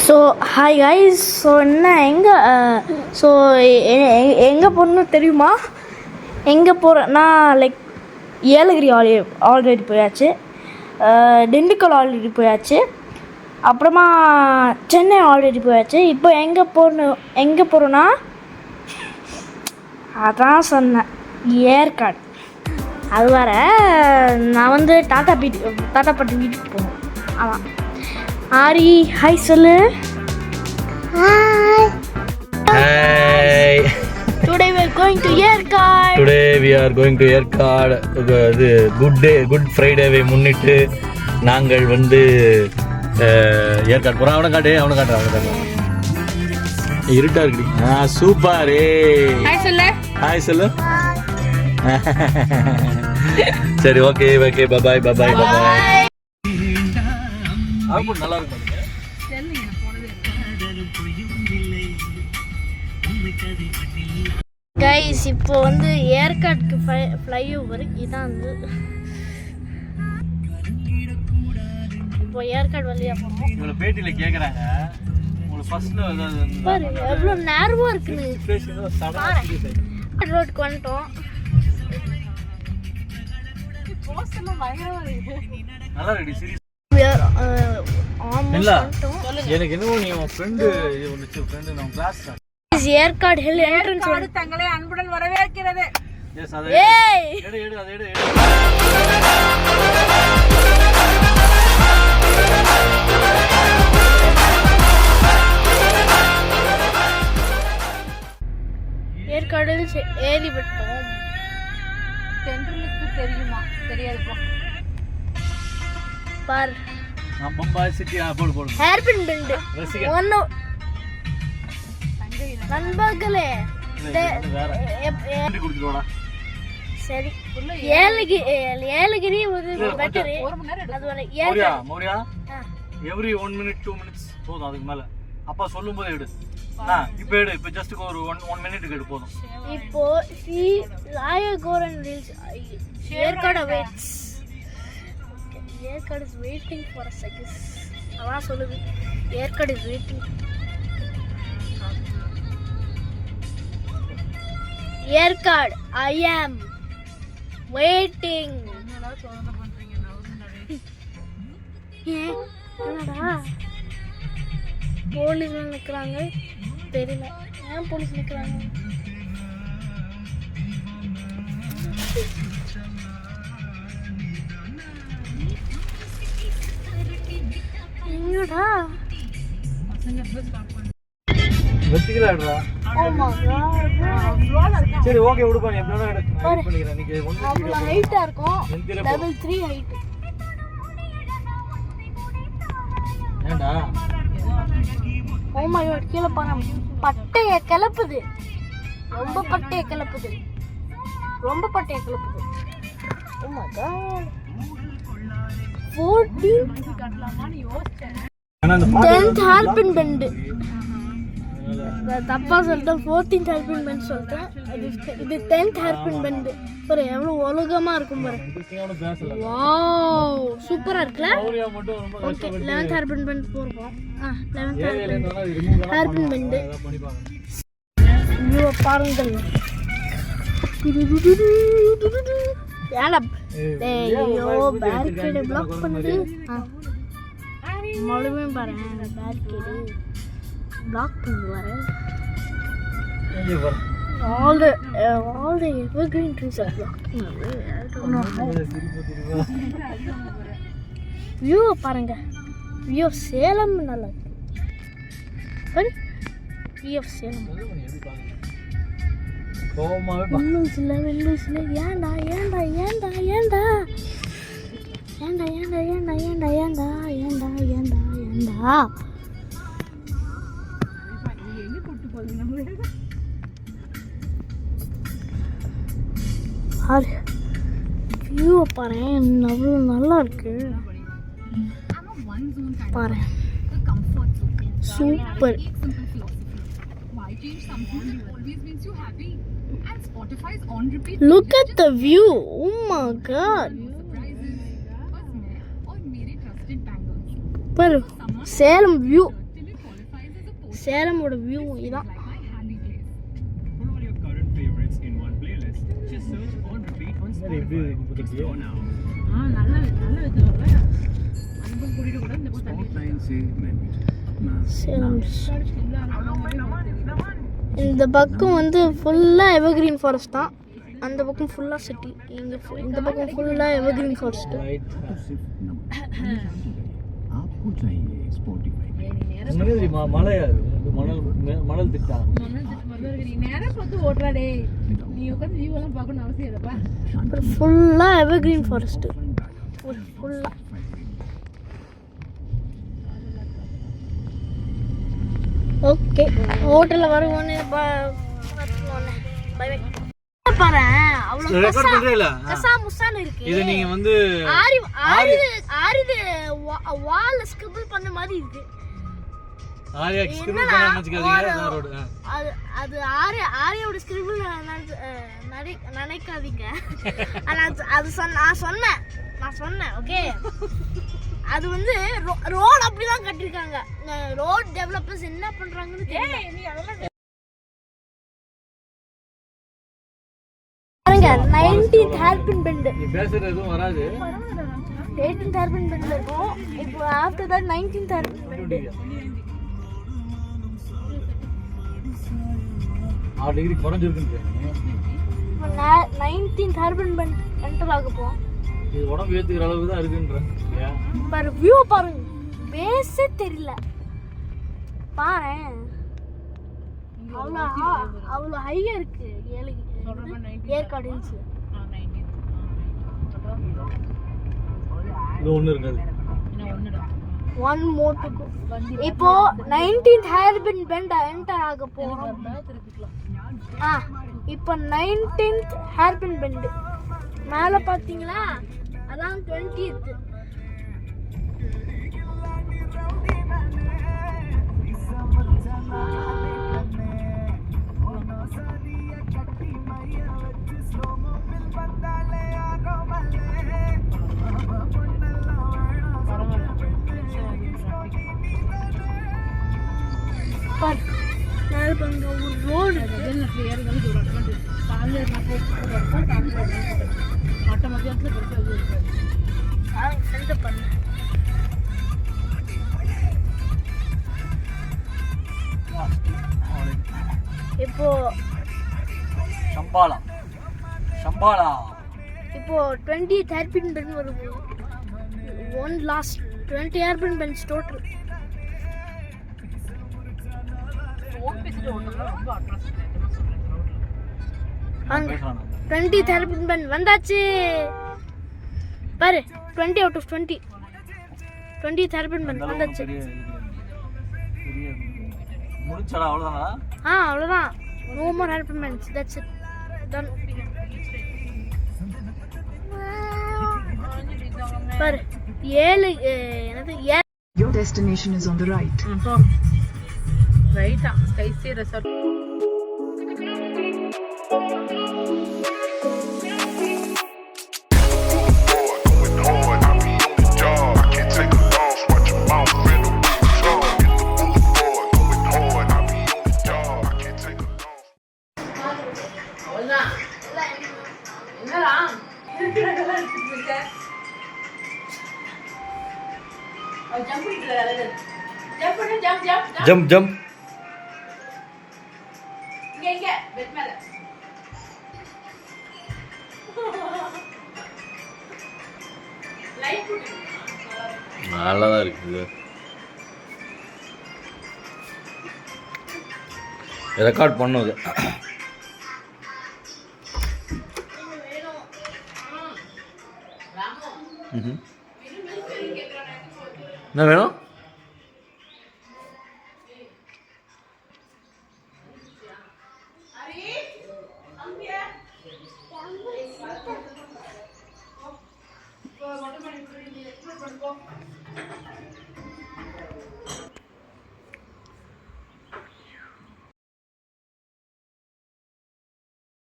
So hi guys. So என்ன எங்கே போகணுன்னு தெரியுமா? எங்கே போகிறேன்னா லைக் ஏலகிரி ஆல்ரெடி போயாச்சு, திண்டுக்கல் ஆல்ரெடி போயாச்சு, அப்புறமா சென்னை ஆல்ரெடி போயாச்சு. இப்போ எங்கே போகிறோன்னா அதான் சொன்னேன், ஏற்காடு. அது வேறு நான் வந்து தாத்தா பாட்டி வீட்டுக்கு போகணும். ஆமாம். ஆரி ஹாய் சொல்லு. Hi. Today we are going to Yercaud. Today we are going to Yercaud. இது குட் ஃப்ரைடேவை முன்னிட்டு நாங்கள் வந்து ஏற்காடு போகிறோம். அவனை காட்டு இருட்டா இருக்குடி. சூப்பர். ஹாய் சொல்லு. சரி, ஓகே பாய். நல்லா இருக்கும். கைஸ், இப்போ வந்து ஏற்காடுக்கு ஃப்ளைஓவர் இதான் வந்து. இப்போ ஏற்காடு வழியா போறோம். இவங்க பேட்டில கேக்குறாங்க, உங்களுக்கு ஃபர்ஸ்ட்ல பாரு எவ்வளவு நேர்வா இருக்குன்னு. ரோட்டுக்கு வந்துட்டோம். நல்லா ரெடி சீரியஸ். எனக்கு இன்னும் நீ உன் ஃப்ரெண்ட் நம்ம கிளாஸ் ஏற்காடு ஹில் என்ட்ரன்ஸ் தங்களை அன்புடன் வரவேற்கிறது. எஸ், அதை எடு. ஏற்காடு ஏறி விட்டோம். தென்றலுக்கு தெரியுமா? தெரியாது. பார் நான் பம்பாய் சிட்டி போடு ஹேர்பின் பெண்ட் ஒன்னு நண்பர்களே. சரி, ஏலகிரி ஒரு பெட்டர். அதுவரை மௌரியா எவ்ரி 1 minute 2 minutes போதும், அதுக்கு மேல அப்பா சொல்லும்போது எடு. இப்போ எடு. இப்போ ஜஸ்ட் ஒரு 1 minute எடு போதும். இப்போ ராயகோரன் reels Yercaud waits. Yercaud is waiting for a second. அதான் சொல்லுது, Yercaud is waiting. Yercaud I am waiting. என்னடா போலீஸ் நிற்கிறாங்க? தெரியல ஏன் போலீஸ் நிற்கிறாங்க. எங்கடா வெட்டிக்கலாம்டா. சரி, ஓகே விடுப்பா. நீ எப்படினா எடு பண்ணிக்கிறேன். நீங்க அவ்வளவு ஹைட்டா இருக்கும். level 3 height. ஏண்டா? ஓ மை காட், கீழ பாரு. பட்டைய கிளப்புது. ரொம்ப பட்டைய கிளப்புது. Oh my God. 14th கட்டலாமான்னு யோசிச்சேன். 10th Harbin bend. தப்பா சொல்லிட்டேன். 14th ஹார்பின் பெண்ட் சொல்லிட்டேன். இது 10th ஹார்பின் பெண்ட். பாரு எவ்வளவு ஒழுகமா இருக்கும் பாரு. வாவ், சூப்பரா இருக்குல்ல? ஓகே, 11th ஹார்பின் பெண்ட் போறோம். 11th ஹார்பின் பெண்ட் வியூ பாருங்கள். ஏடா ஐயோ, பேரிகேட் பிளாக் பண்ணுது. மறுபடியும் பாரு, பேரிகேட் பிளாக் பண்ணி வரேன். all the evergreen trees are blocking away. I don't know how. view பாருங்க. view of சேலம் நல்லா இருக்கு. சரி, view of சேலம். வெள்ளூசில ஏண்டா வியூ பாரு, அவ்வளோ நல்லா இருக்கு. பாரு, super. Look at the view. Oh my god. पर सेलम व्यू சேலமோட வியூ இதான். சேலம். இந்த பக்கம் வந்து ஃபுல்லாக எவர்கிரீன் ஃபாரஸ்ட் தான். அந்த பக்கம் ஃபுல்லாக சிட்டி. இந்த பக்கம் ஃபுல்லாக எவர்கிரீன் ஃபாரஸ்ட். மணல் திட்டா ஃபுல்லாக எவர்கிரீன் ஃபாரஸ்ட். ஃபுல்லாக ஓகே. ஹோட்டலில் வருவோன்னு பாரு. அவ்வளோ ரெக்கார்ட் பண்றீல கசா முசான்னு இருக்கு. இது நீங்க வந்து ஆரிது வால்ல ஸ்கிரிபிள் பண்ண மாதிரி இருக்கு. ஆரியா ஸ்கிரிபிள் பண்ண நினைச்சுக்காதீங்க. அதான் ரோட். அது ஆரியோட ஸ்கிரிபிள் நினைக்காதீங்க. அது நான் சொன்னேன் ஓகே. அது வந்து ரோட் அப்படிதான் கட்டிருக்காங்க. ரோட் டெவலப்பர்ஸ் என்ன பண்றாங்கன்னு தெரியல. பாருங்க 19th ஹேர்பின் பெண்ட். நீ பேசுறது எதுவும் வராது. 18th ஹேர்பின் பெண்ட்ல இருக்கும். இப்போ after that 19th hairpin bend. 6 degree குறைஞ்சிருக்குன்னு. இப்போ 19th ஹேர்பின் பெண்ட் என்டர் ஆக போறோம். இது உடம்பு ஏத்துக்கிற அளவுக்கு தான் இருக்குன்ற. பாரு வியூ பாருங்க. பேசே தெரியல. பாரு அவ்வளோ ஹையா இருக்கு. ஏற்காடு ஹில்ஸ். இது ஒண்ணு இருக்காது. One more to go. இப்போ 19th ஹேர்பின் பெண்ட் என்டர் ஆக போறோம். இப்போ 19th ஹேர்பின் பெண்ட் மேல பாத்தீங்களா? அதான் 20th. மேல பாருங்க ஒரு ரோடு. இப்போ சம்பாலா இப்போ 20th ஹேர்பின் பெண்ட் வருது. One last 20 hairpin bends total. அங்க 20th ஹேர்பின் பெண்ட் வந்தாச்சு பாரு. 20 out of 20. 20th hairpin bend வந்தாச்சு. முடிச்சடா அவ்வளவுதானா? அவ்வளவுதான். No more hairpin bends. That's it. Done. பாரு 7 என்னது Your destination is on the right. Right. Sky Sea Resort. Jump இங்க bed மேல. லைட் போடு. நல்லா இருக்குது. ரெக்கார்ட் பண்ணுது. என்ன வேணும்?